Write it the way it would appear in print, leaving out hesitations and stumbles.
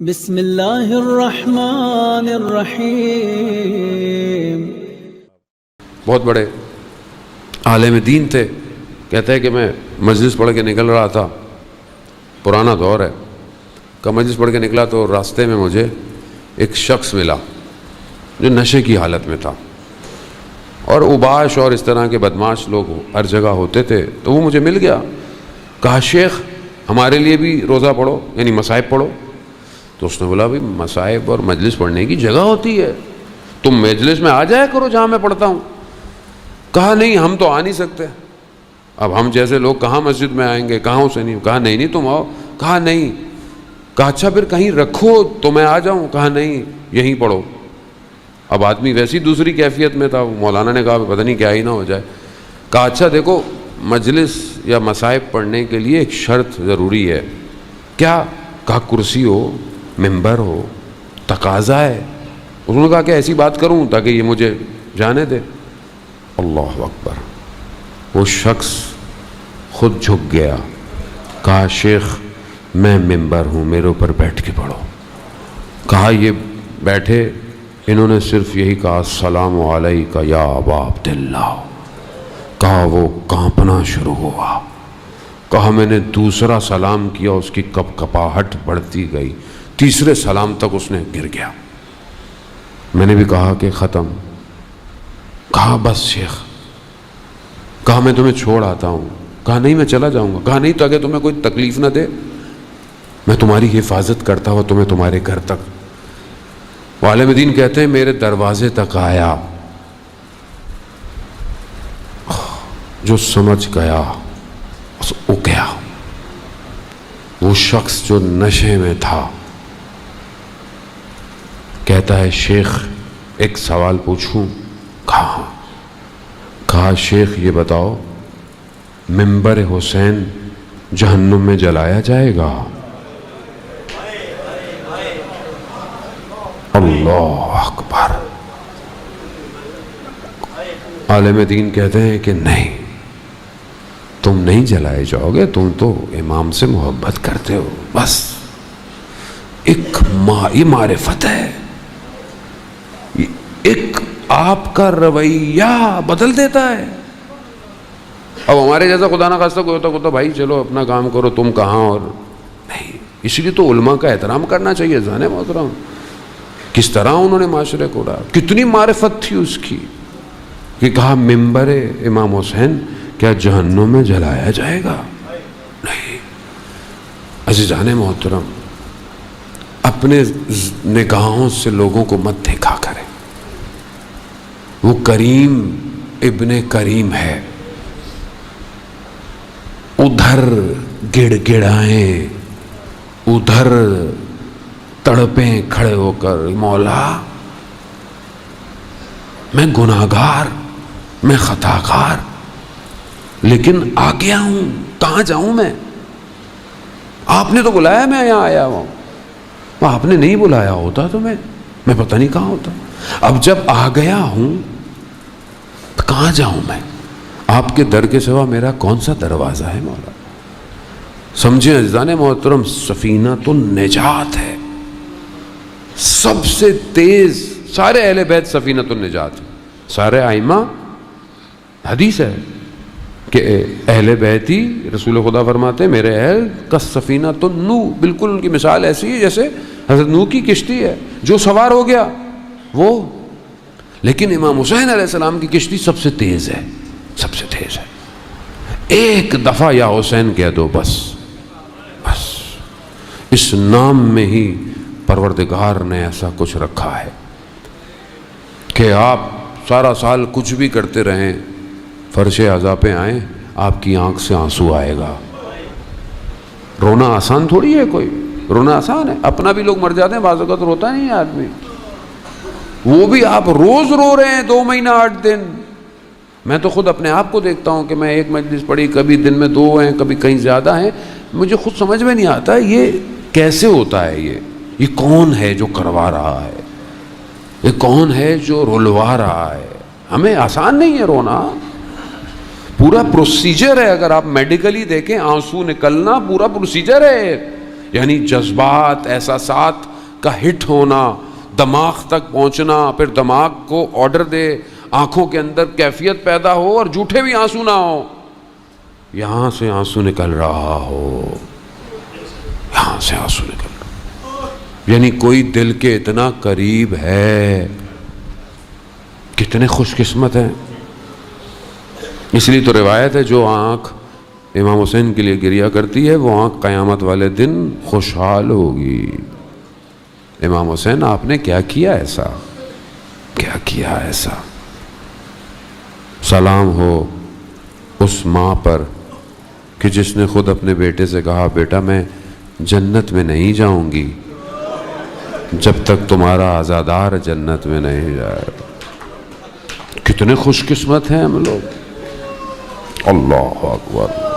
بسم اللہ الرحمن الرحیم۔ بہت بڑے عالم دین تھے، کہتے ہیں کہ میں مجلس پڑھ کے نکل رہا تھا، پرانا دور ہے، کہ مجلس پڑھ کے نکلا تو راستے میں مجھے ایک شخص ملا جو نشے کی حالت میں تھا، اور اوباش اور اس طرح کے بدماش لوگ ہر جگہ ہوتے تھے، تو وہ مجھے مل گیا، کہا شیخ ہمارے لیے بھی روزہ پڑھو، یعنی مصائب پڑھو۔ تو اس نے بولا بھائی مصائب اور مجلس پڑھنے کی جگہ ہوتی ہے، تم مجلس میں آ جایا کرو جہاں میں پڑھتا ہوں۔ کہا نہیں ہم تو آ نہیں سکتے، اب ہم جیسے لوگ کہاں مسجد میں آئیں گے، کہاں سے نہیں۔ کہا نہیں تم آؤ۔ کہا نہیں۔ کہا اچھا پھر کہیں رکھو تو میں آ جاؤں۔ کہا نہیں یہیں پڑھو۔ اب آدمی ویسی دوسری کیفیت میں تھا، مولانا نے کہا پتہ نہیں کیا ہی نہ ہو جائے۔ کہا اچھا دیکھو مجلس یا مصائب پڑھنے کے لیے ایک شرط ضروری ہے۔ کیا؟ کہا کرسی ہو، ممبر ہو، تقاضا ہے۔ انہوں نے کہا کہ ایسی بات کروں تاکہ یہ مجھے جانے دے۔ اللہ اکبر۔ وہ شخص خود جھک گیا، کہا شیخ میں ممبر ہوں، میرے اوپر بیٹھ کے پڑھو۔ کہا یہ بیٹھے، انہوں نے صرف یہی کہا السلام علیکہ یا ابا عبداللہ۔ کہا وہ کانپنا شروع ہوا۔ کہا میں نے دوسرا سلام کیا، اس کی کپ کپاہٹ بڑھتی گئی، تیسرے سلام تک اس نے گر گیا۔ میں نے بھی کہا کہ ختم۔ کہا بس شیخ۔ کہا میں تمہیں چھوڑ آتا ہوں۔ کہا نہیں میں چلا جاؤں گا۔ کہا نہیں تاکہ تمہیں کوئی تکلیف نہ دے، میں تمہاری حفاظت کرتا ہوں تمہیں تمہارے گھر تک۔ عالم دین کہتے ہیں میرے دروازے تک آیا، جو سمجھ گیا وہ گیا۔ وہ شخص جو نشے میں تھا کہتا ہے شیخ ایک سوال پوچھوں؟ کہا کہا شیخ یہ بتاؤ منبر حسین جہنم میں جلایا جائے گا؟ اللہ اکبر۔ عالم دین کہتے ہیں کہ نہیں، تم نہیں جلائے جاؤ گے، تم تو امام سے محبت کرتے ہو، بس یہ معرفت ہے، ایک آپ کا رویہ بدل دیتا ہے۔ اب ہمارے جیسا خدا نہ خواستہ کوئی ہوتا بھائی چلو اپنا کام کرو، تم کہاں، اور نہیں، اس لیے تو علماء کا احترام کرنا چاہیے۔ ذہن محترم کس طرح انہوں نے معاشرے کو اڑایا، کتنی معرفت تھی اس کی، کہ کہا ممبر امام حسین کیا جہنم میں جلایا جائے گا؟ نہیں۔ عزیزان محترم اپنے نگاہوں سے لوگوں کو مت دیکھا کریں، وہ کریم ابن کریم ہے، ادھر گڑ گڑائیں ادھر تڑپیں کھڑے ہو کر مولا میں گناہگار، میں خطاکار، لیکن آ گیا ہوں، کہاں جاؤں میں؟ آپ نے تو بلایا، میں یہاں آیا ہوں، آپ نے نہیں بلایا ہوتا تو میں پتہ نہیں کہاں ہوتا۔ اب جب آ گیا ہوں تو کہاں جاؤں میں؟ آپ کے در کے سوا میرا کون سا دروازہ ہے مولا؟ سمجھیں عزیزان محترم، سفینۃ النجات ہے، سب سے تیز، سارے اہل بیت سفینۃ النجات، سارے ائمہ، حدیث ہے کہ اہل بیتی، رسول خدا فرماتے ہیں میرے اہل کا سفینۃ النوح، بالکل ان کی مثال ایسی ہے جیسے حضرت نوح کی کشتی ہے، جو سوار ہو گیا وہ۔ لیکن امام حسین علیہ السلام کی کشتی سب سے تیز ہے، سب سے تیز ہے، ایک دفعہ یا حسین کہہ دو بس اس نام میں ہی پروردگار نے ایسا کچھ رکھا ہے کہ آپ سارا سال کچھ بھی کرتے رہیں، فرش عزا پہ آئیں آپ کی آنکھ سے آنسو آئے گا۔ رونا آسان تھوڑی ہے، کوئی رونا آسان ہے، اپنا بھی لوگ مر جاتے ہیں، بعض اوقات روتا نہیں ہے آدمی، وہ بھی آپ روز رو رہے ہیں 2 مہینہ 8 دن۔ میں تو خود اپنے آپ کو دیکھتا ہوں کہ میں ایک مجلس پڑھی، کبھی دن میں 2 ہیں، کبھی کہیں زیادہ ہیں، مجھے خود سمجھ میں نہیں آتا یہ کیسے ہوتا ہے، یہ کون ہے جو کروا رہا ہے، یہ کون ہے جو رلوا رہا ہے؟ ہمیں آسان نہیں ہے رونا، پورا پروسیجر ہے۔ اگر آپ میڈیکلی دیکھیں آنسو نکلنا پورا پروسیجر ہے، یعنی جذبات احساسات کا ہٹ ہونا، دماغ تک پہنچنا، پھر دماغ کو آرڈر دے، آنکھوں کے اندر کیفیت پیدا ہو اور جھوٹے بھی آنسو نہ ہو، یہاں سے آنسو نکل رہا ہو، یہاں سے آنسو نکل رہا، یعنی کوئی دل کے اتنا قریب ہے. کتنے خوش قسمت ہیں. اس لیے تو روایت ہے جو آنکھ امام حسین کے لیے گریا کرتی ہے وہ آنکھ قیامت والے دن خوشحال ہوگی. امام حسین آپ نے کیا کیا ایسا، کیا کیا ایسا. سلام ہو اس ماں پر کہ جس نے خود اپنے بیٹے سے کہا بیٹا میں جنت میں نہیں جاؤں گی جب تک تمہارا عزادار جنت میں نہیں جائے. کتنے خوش قسمت ہیں ہم لوگ. اللہ اکبر.